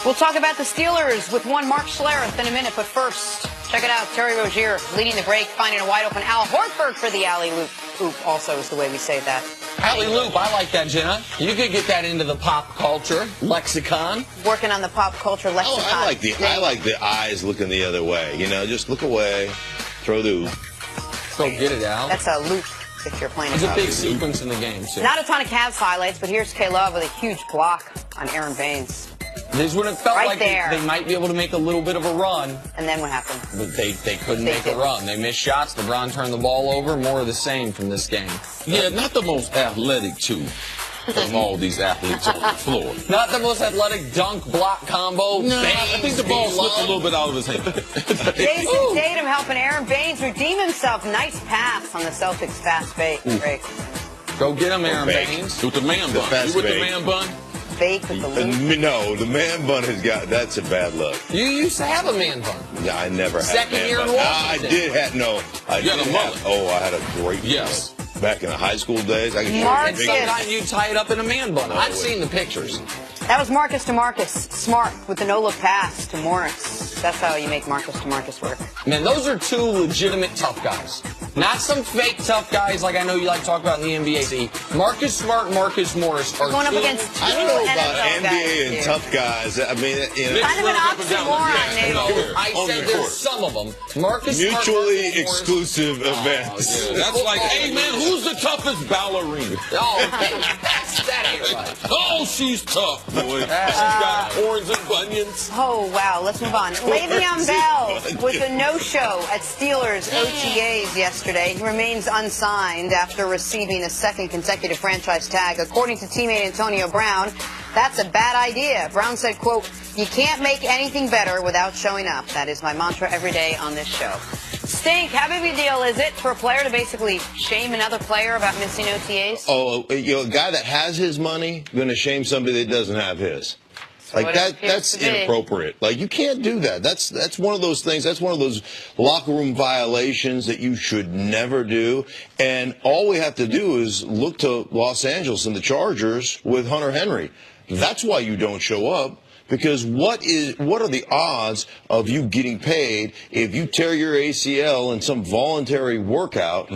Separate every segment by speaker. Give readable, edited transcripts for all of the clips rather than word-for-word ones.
Speaker 1: We'll talk about the Steelers with one Mark Schlereth in a minute, but first, check it out. Terry Rozier leading the break, finding a wide open Al Horford for the alley-oop. Oop also is the way we say that.
Speaker 2: Alley-oop, I like that, Jenna. You could get that into the pop culture lexicon.
Speaker 1: Working on the pop culture lexicon.
Speaker 3: Oh, I like the eyes looking the other way. You know, just look away, throw the oop.
Speaker 2: So get it out.
Speaker 1: That's a loop if you're playing.
Speaker 2: It's a big sequence in the game, too.
Speaker 1: Not a ton of Cavs highlights, but here's K-Love with a huge block on Aaron Baynes.
Speaker 2: This would have felt
Speaker 1: right
Speaker 2: like
Speaker 1: there.
Speaker 2: They might be able to make a little bit of a run.
Speaker 1: And then what happened?
Speaker 2: But they couldn't make a run. They missed shots. LeBron turned the ball over. More of the same from this game.
Speaker 4: Yeah, not the most athletic, too, of all these athletes on the floor.
Speaker 2: Not the most athletic dunk block combo.
Speaker 4: No, I think the ball slipped a little bit out of his hand.
Speaker 1: Jason Tatum helping Aaron Baynes redeem himself. Nice pass on the Celtics fast break.
Speaker 2: Go get him, Aaron Baynes.
Speaker 4: With the man bun. You with the man bun?
Speaker 1: Fake with the loop.
Speaker 3: No, the man bun that's a bad look.
Speaker 2: You used to have a man bun.
Speaker 3: Yeah, I never had
Speaker 2: Second
Speaker 3: a man
Speaker 2: year
Speaker 3: bun.
Speaker 2: in Washington.
Speaker 3: I did have, no. I
Speaker 4: You had a mullet.
Speaker 3: I had a great
Speaker 4: Yes.
Speaker 3: mullet. Back in the high school days. I could
Speaker 2: And sometimes you tie it up in a man bun. I've seen the pictures.
Speaker 1: That was Marcus to Marcus. Smart with the no-look pass to Morris. That's how you make Marcus to Marcus work.
Speaker 2: Man, those are two legitimate tough guys. Not some fake tough guys like I know you like to talk about in the NBA. See, Marcus Smart and Marcus Morris are
Speaker 1: going up
Speaker 2: two.
Speaker 1: against two
Speaker 3: I don't know about
Speaker 1: NFL
Speaker 3: NBA
Speaker 1: guys
Speaker 3: and
Speaker 1: here.
Speaker 3: tough guys. I mean, you know.
Speaker 1: Kind of an oxymoron, Nate.
Speaker 2: No, I said there's some of them. Marcus Smart,
Speaker 3: Mutually
Speaker 2: Marcus Morris.
Speaker 3: exclusive events.
Speaker 4: Yeah, that's like, hey, man, who's the toughest ballerina?
Speaker 2: Oh, that ain't right.
Speaker 4: Oh, she's tough, boy. She's got horns and bunions.
Speaker 1: Oh, wow. Let's move on. Le'Veon Bell with a no-show at Steelers OTAs yesterday. He remains unsigned after receiving a second consecutive franchise tag. According to teammate Antonio Brown, that's a bad idea. Brown said, quote, "You can't make anything better without showing up. That is my mantra every day on this show." Stink, how big of a deal is it for a player to basically shame another player about missing OTAs?
Speaker 3: Oh, you know, a guy that has his money going to shame somebody that doesn't have his. Like that's inappropriate. Like, you can't do that. That's one of those things. That's one of those locker room violations that you should never do. And all we have to do is look to Los Angeles and the Chargers with Hunter Henry. That's why you don't show up. Because what are the odds of you getting paid if you tear your ACL in some voluntary workout?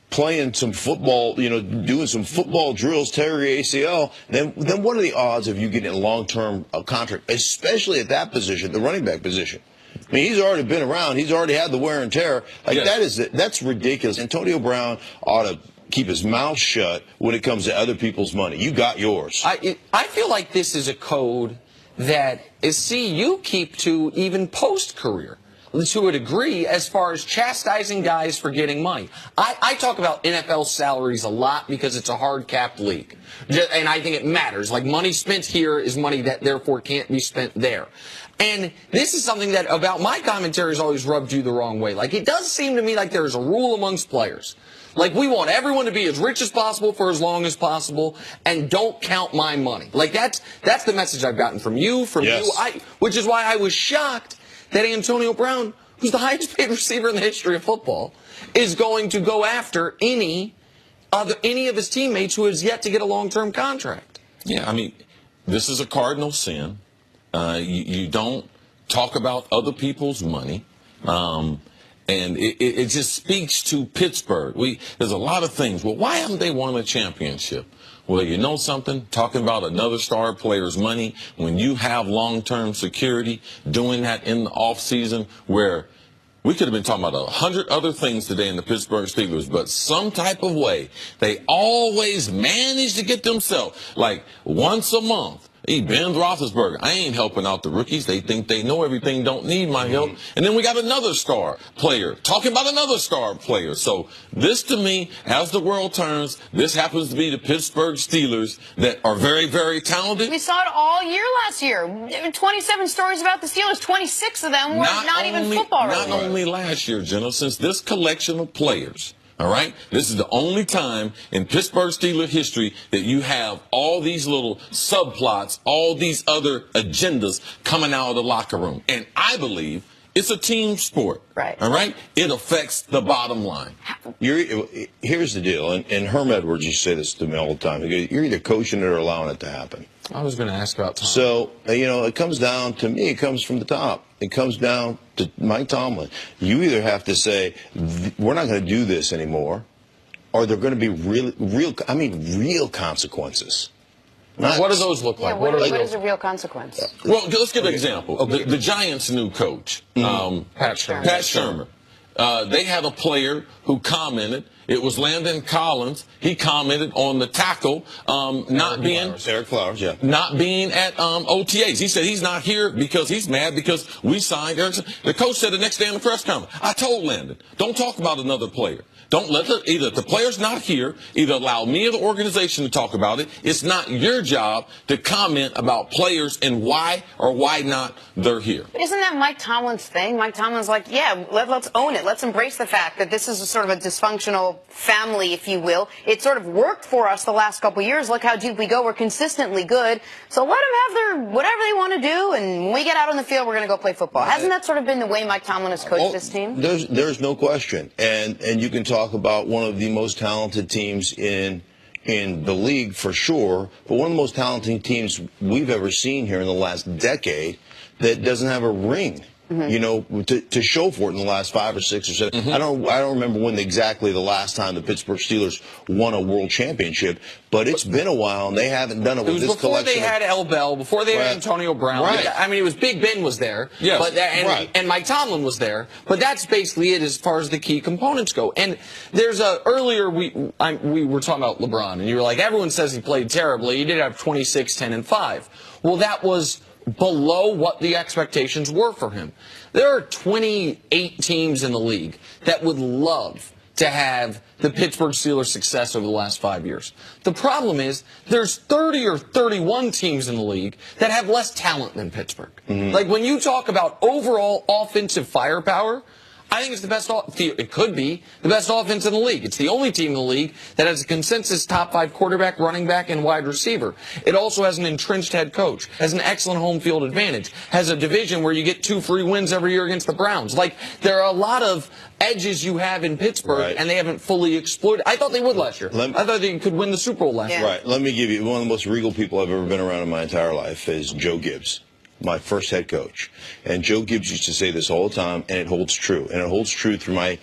Speaker 3: Playing some football, you know, doing some football drills, tear your ACL, then what are the odds of you getting a long-term contract, especially at that position, the running back position? I mean, he's already been around. He's already had the wear and tear. Like, yes. That's ridiculous. Antonio Brown ought to keep his mouth shut when it comes to other people's money. You got yours.
Speaker 2: I feel like this is a code that you keep to even post-career. To a degree, as far as chastising guys for getting money. I talk about NFL salaries a lot because it's a hard-capped league. And I think it matters. Like, money spent here is money that therefore can't be spent there. And this is something that about my commentary has always rubbed you the wrong way. Like, it does seem to me like there's a rule amongst players. Like, we want everyone to be as rich as possible for as long as possible, and don't count my money. Like, that's the message I've gotten from you, which is why I was shocked that Antonio Brown, who's the highest paid receiver in the history of football, is going to go after any of his teammates who has yet to get a long-term contract.
Speaker 4: Yeah, I mean, this is a cardinal sin. You don't talk about other people's money. And it just speaks to Pittsburgh. There's a lot of things. Well, why haven't they won a championship? Well, you know something? Talking about another star player's money, when you have long-term security, doing that in the offseason, where we could have been talking about 100 other things today in the Pittsburgh Steelers, but some type of way, they always manage to get themselves, like, once a month. Ben Roethlisberger, I ain't helping out the rookies. They think they know everything, don't need my help. And then we got another star player talking about another star player. So this, to me, as the world turns, this happens to be the Pittsburgh Steelers that are very, very talented.
Speaker 1: We saw it all year last year. 27 stories about the Steelers. 26 of them were not even football related.
Speaker 4: Not only last year, Jenna, since this collection of players, all right? This is the only time in Pittsburgh Steelers history that you have all these little subplots, all these other agendas coming out of the locker room. And I believe It's a team sport.
Speaker 1: Right.
Speaker 4: All right? It affects the bottom line.
Speaker 3: Here's the deal, and Herm Edwards used to say this to me all the time. He goes, you're either coaching it or allowing it to happen.
Speaker 2: I was going to ask about Tom.
Speaker 3: So, it comes down to me, it comes from the top. It comes down to Mike Tomlin. You either have to say, we're not going to do this anymore, or they're going to be real consequences.
Speaker 2: What do those look like?
Speaker 1: Yeah, what is a real consequence?
Speaker 4: Well, let's get an example. The Giants' new coach,
Speaker 2: Pat Shermer.
Speaker 4: Pat Shermer. They had a player who commented. It was Landon Collins. He commented on the tackle not being
Speaker 3: Eric Flowers, yeah,
Speaker 4: not being at OTAs. He said he's not here because he's mad because we signed Eric. The coach said the next day in the press conference, I told Landon, don't talk about another player. Don't let either the player's not here, either allow me or the organization to talk about it. It's not your job to comment about players and why or why not they're here.
Speaker 1: But isn't that Mike Tomlin's thing? Mike Tomlin's like, yeah, let's own it. Let's embrace the fact that this is a sort of a dysfunctional family, if you will. It sort of worked for us the last couple of years. Look how deep we go. We're consistently good. So let them have their whatever they want to do, and when we get out on the field, we're going to go play football. Hasn't that sort of been the way Mike Tomlin has coached this team?
Speaker 3: There's no question. And you can talk about one of the most talented teams in the league for sure, but one of the most talented teams we've ever seen here in the last decade that doesn't have a ring. To show for it in the last 5 or 6 or 7. I don't remember when exactly the last time the Pittsburgh Steelers won a world championship, but it's been a while, and they haven't done it with this collection.
Speaker 2: Before they had L. Bell, before they had Antonio Brown.
Speaker 3: Right.
Speaker 2: I mean, it was Big Ben was there,
Speaker 4: yes.
Speaker 2: but and Mike Tomlin was there, but that's basically it as far as the key components go. And there's earlier we were talking about LeBron, and you were like, everyone says he played terribly. He did have 26, 10, and 5. Well, that was below what the expectations were for him. There are 28 teams in the league that would love to have the Pittsburgh Steelers' success over the last 5 years. The problem is there's 30 or 31 teams in the league that have less talent than Pittsburgh. Like when you talk about overall offensive firepower, I think it's the best. It could be the best offense in the league. It's the only team in the league that has a consensus top 5 quarterback, running back, and wide receiver. It also has an entrenched head coach, has an excellent home field advantage, has a division where you get 2 free wins every year against the Browns. Like, there are a lot of edges you have in Pittsburgh, and they haven't fully exploited. I thought they would last year. I thought they could win the Super Bowl last year.
Speaker 3: Right. Let me give you one of the most regal people I've ever been around in my entire life is Joe Gibbs, my first head coach. And Joe Gibbs used to say this all the time, and it holds true. And it holds true through I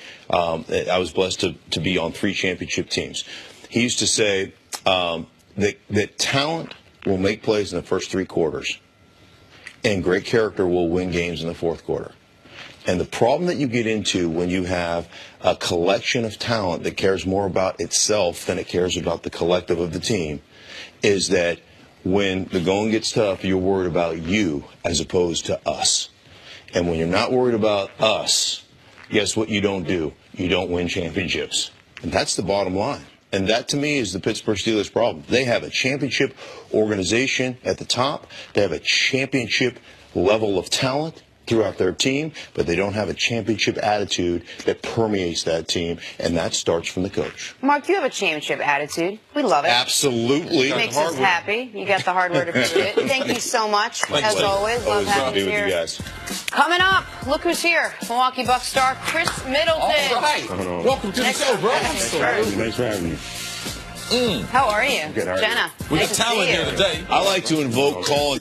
Speaker 3: was blessed to be on 3 championship teams. He used to say that talent will make plays in the first 3 quarters, and great character will win games in the 4th quarter. And the problem that you get into when you have a collection of talent that cares more about itself than it cares about the collective of the team is that when the going gets tough, you're worried about you as opposed to us. And when you're not worried about us, guess what you don't do? You don't win championships. And that's the bottom line. And that, to me, is the Pittsburgh Steelers' problem. They have a championship organization at the top. They have a championship level of talent throughout their team, but they don't have a championship attitude that permeates that team, and that starts from the coach.
Speaker 1: Mark, you have a championship attitude. We love it.
Speaker 3: Absolutely.
Speaker 1: It makes us happy. You got the hardware to prove it. Thank you so much, as always. Love having you here.
Speaker 3: With you guys.
Speaker 1: Coming up, look who's here. Milwaukee Bucks star Chris Middleton.
Speaker 2: All right.
Speaker 4: Welcome to the show, bro.
Speaker 3: Thanks for having me.
Speaker 1: How are you?
Speaker 3: Good, how are you?
Speaker 1: Jenna.
Speaker 4: We got
Speaker 1: nice to
Speaker 4: talent
Speaker 1: see you.
Speaker 4: here today.
Speaker 3: I like to invoke call.